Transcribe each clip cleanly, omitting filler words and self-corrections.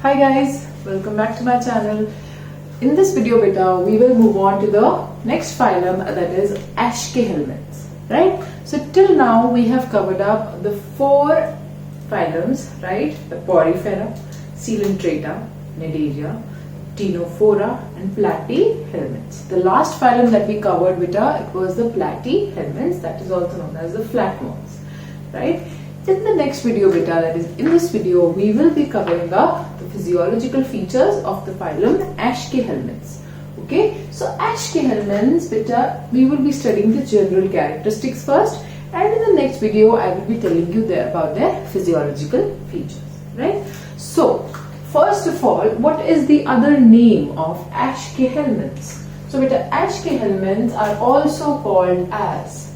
Hi guys, welcome back to my channel. In this video beta, we will move on to the next phylum, that is Aschelminthes, right? So till now we have covered up the four phylums, right? The Porifera, Coelenterata, Cnidaria, Ctenophora and Platyhelminths. The last phylum that we covered beta, it was the Platyhelminths, that is also known as the flatworms, right? In the next video beta, that is in this video, we will be covering up the physiological features of the phylum Aschelminthes. Okay, so Aschelminthes beta, we will be studying the general characteristics first, and in the next video I will be telling you about their physiological features, right? So first of all, what is the other name of Aschelminthes? So beta, Aschelminthes are also called as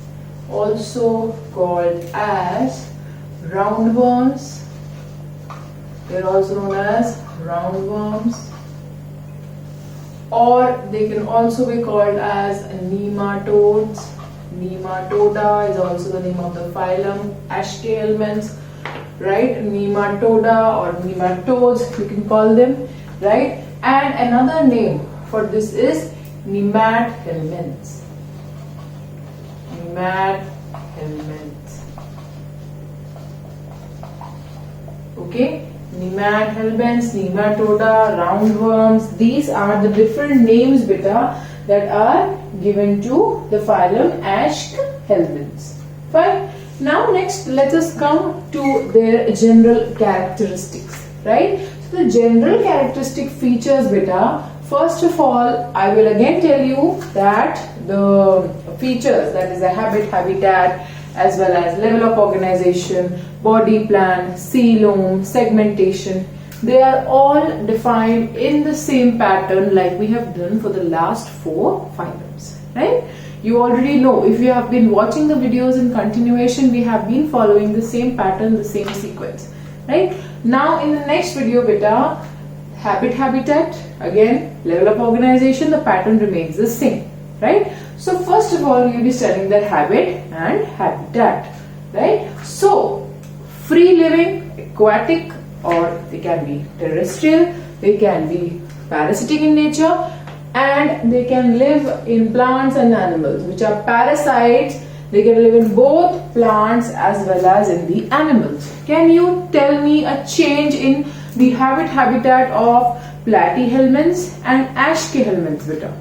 roundworms. They are also known as roundworms, or they can also be called as nematodes. Nematoda is also the name of the phylum Aschelminthes, right? Nematoda or nematodes, you can call them, right? And another name for this is nemathelminths. Nemathelminths. Okay, nemathelminths, nematoda, roundworms, these are the different names beta that are given to the phylum Aschelminthes. Fine. Now next let us come to their general characteristics, right? So the general characteristic features beta, first of all I will again tell you that the features, that is the habitat, as well as level of organization, body plan, coelom, segmentation, they are all defined in the same pattern like we have done for the last four phylums, right? You already know, if you have been watching the videos in continuation, we have been following the same pattern, the same sequence, right? Now in the next video beta, habitat, again level of organization, the pattern remains the same, right? So first of all, you will be studying their habit and habitat, right? So free living, aquatic, or they can be terrestrial, they can be parasitic in nature, and they can live in plants and animals, which are parasites. They can live in both plants as well as in the animals. Can you tell me a change in the habitat of Platyhelminths and Aschelminthes beta?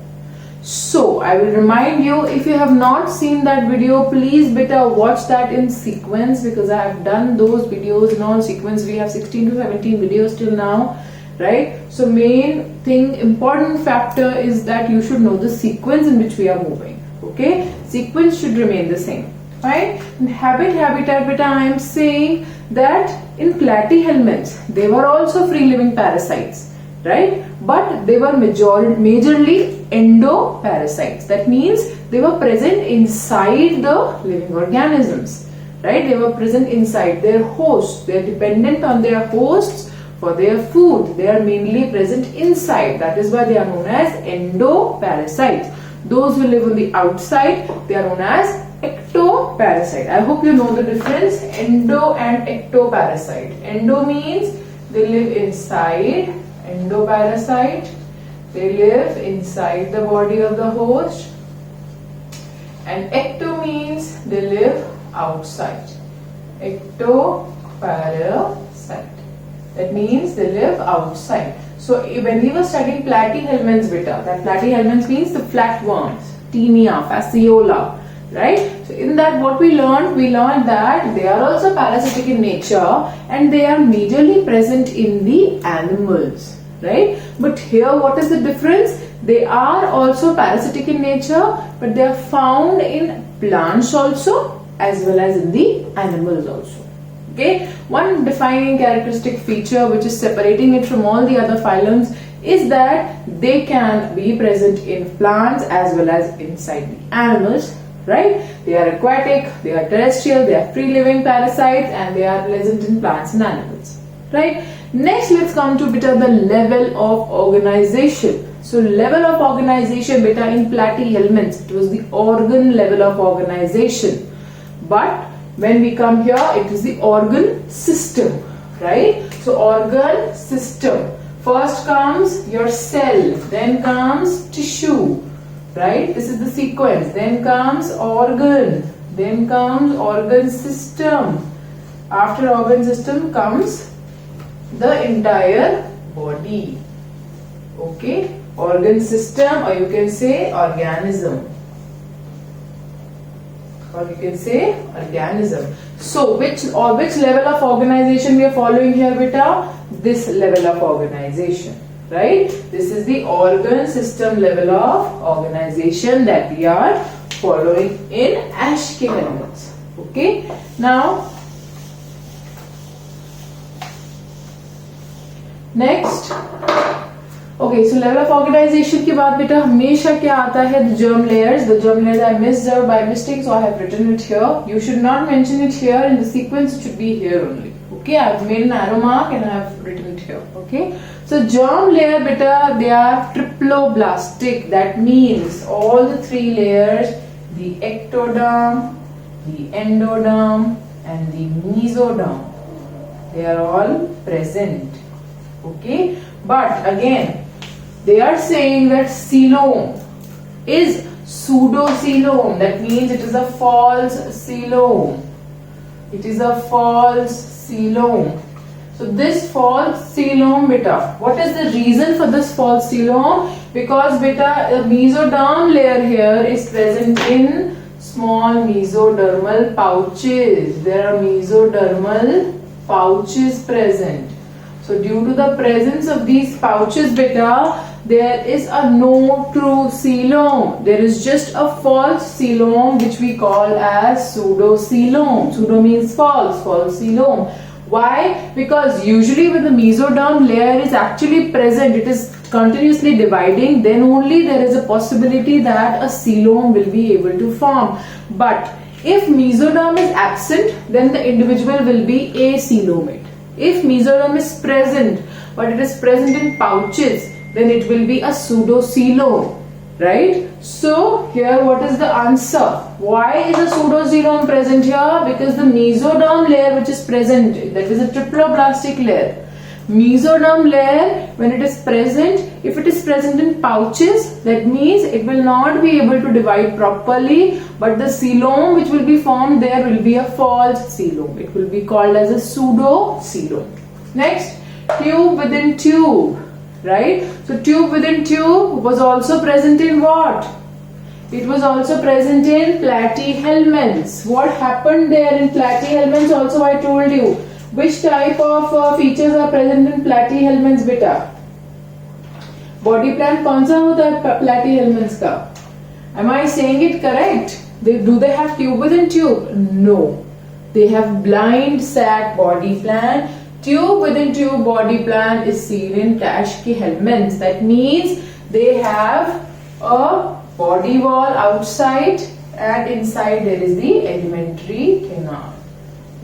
So I will remind you, if you have not seen that video, please beta watch that in sequence, because I have done those videos in all sequence. We have 16 to 17 videos till now, right? So main thing, important factor is that you should know the sequence in which we are moving. Okay, sequence should remain the same, right? In habitat beta, I am saying that in Platyhelminths they were also free living parasites, right? But they were majorly endoparasites. That means they were present inside the living organisms, right? They were present inside their hosts. They are dependent on their hosts for their food. They are mainly present inside. That is why they are known as endoparasites. Those who live on the outside, they are known as ectoparasite. I hope you know the difference, endo and ectoparasite. Endo means they live inside. Endoparasite, they live inside the body of the host, and ecto means they live outside. Ectoparasite, that means they live outside. So when we were studying Platyhelminths beta, that Platyhelminths means the flatworms, Tinea, Fasciola, right? So in that what we learned that they are also parasitic in nature and they are majorly present in the animals, right? But here what is the difference? They are also parasitic in nature, but they are found in plants also as well as in the animals also. Okay, one defining characteristic feature which is separating it from all the other phylums is that they can be present in plants as well as inside the animals, right? They are aquatic, they are terrestrial, they are free living parasites, and they are present in plants and animals, right? Next, let's come to beta the level of organization. So level of organization beta in Platyhelminths, it was the organ level of organization, but when we come here, it is the organ system. right? So organ system. First comes your cell, then comes tissue, right? This is the sequence. Then comes organ, then comes organ system. After organ system comes the entire body. Okay, organ system, or you can say organism. Or you can say organism. So which level of organization we are following here, beta? This level of organization, right? This is the organ system level of organization that we are following in Aschelminthes. Okay. Now next, okay, so level of organization के बाद बेटा हमेशा क्या आता है? The germ layers. The germ layers I missed out by mistake, so I have written it here. You should not mention it here in the sequence. It should be here only. Okay, I have made an arrow mark and I have written it here. Okay, so germ layer, beta, they are triploblastic. That means all the three layers: the ectoderm, the endoderm, and the mesoderm. They are all present. Okay, but again, they are saying that coelom is pseudocoelom. That means it is a false coelom. It is a false coelom. So this false coelom, beta, what is the reason for this false coelom? Because beta, the mesoderm layer here is present in small mesodermal pouches. There are mesodermal pouches present. So due to the presence of these pouches, beta, there is a no true coelom. There is just a false coelom which we call as pseudocoelom. Pseudo means false, false coelom. Why? Because usually when the mesoderm layer is actually present, it is continuously dividing, then only there is a possibility that a coelom will be able to form. But if mesoderm is absent, then the individual will be acoelomate. If mesoderm is present, but it is present in pouches, then it will be a pseudocoelom, right? So here what is the answer? Why is a pseudocoelom present here? Because the mesoderm layer which is present, that is a triploblastic layer. Mesoderm layer, when it is present, if it is present in pouches, that means it will not be able to divide properly, but the coelom which will be formed there will be a false coelom. It will be called as a pseudocoelom. Next, tube within tube, right? So tube within tube was also present in what? It was also present in platyhelminths. What happened there in platyhelminths also I told you. Which type of features are present in platyhelminths, beta? Body plan कौन सा होता है platyhelminths का? Am I saying it correct? Do they have tube within tube? No. They have blind sac body plan. Tube within tube body plan is seen in Aschelminthes. That means they have a body wall outside and inside there is the alimentary canal.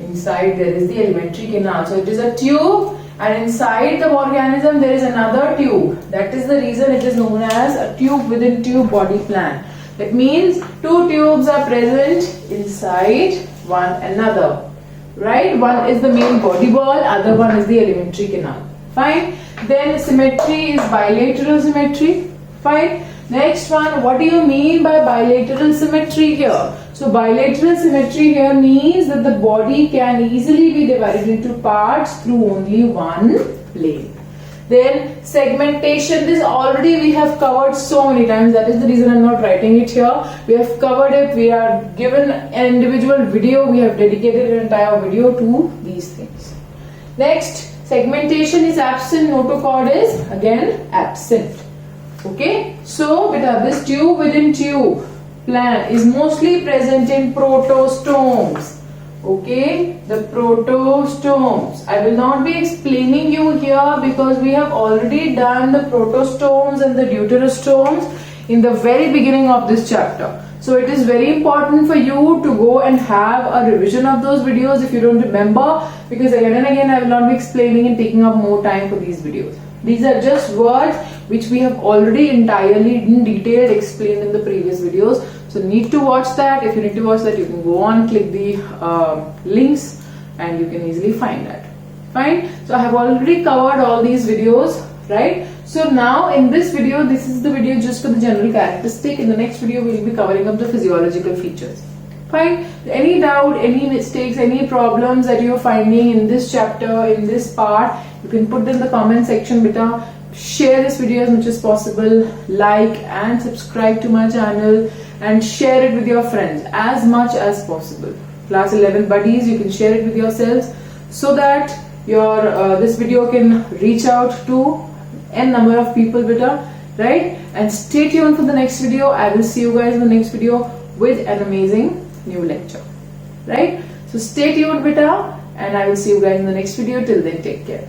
Inside there is the alimentary canal. So it is a tube and inside the organism there is another tube. That is the reason it is known as a tube within tube body plan. That means two tubes are present inside one another. Right? One is the main body wall, other one is the alimentary canal. Fine. Then symmetry is bilateral symmetry. Fine. Next one, what do you mean by bilateral symmetry here? So bilateral symmetry here means that the body can easily be divided into parts through only one plane. Then segmentation, this already we have covered so many times. That is the reason I am not writing it here. We have covered it. We are given an individual video. We have dedicated an entire video to these things. Next, segmentation is absent. Notochord is again absent. Okay. So, beta, this tube within tube plan is mostly present in protostomes. Okay, the protostomes. I will not be explaining you here because we have already done the protostomes and the deuterostomes in the very beginning of this chapter. So it is very important for you to go and have a revision of those videos if you don't remember, because again and again I will not be explaining and taking up more time for these videos. These are just words which we have already entirely in detail explained in the previous videos. So need to watch that. If you need to watch that, you can go on, click the links and you can easily find that. Fine. So I have already covered all these videos, right? So now in this video, this is the video just for the general characteristic. In the next video, we will be covering up the physiological features. Fine. Any doubt, any mistakes, any problems that you are finding in this chapter, in this part, you can put them in the comment section, beta. Share this video as much as possible, like and subscribe to my channel, and share it with your friends as much as possible. Class 11 buddies, you can share it with yourselves so that your this video can reach out to n number of people, beta, right? And stay tuned for the next video. I will see you guys in the next video with an amazing new lecture, right? So stay tuned, beta, and I will see you guys in the next video. Till then, take care.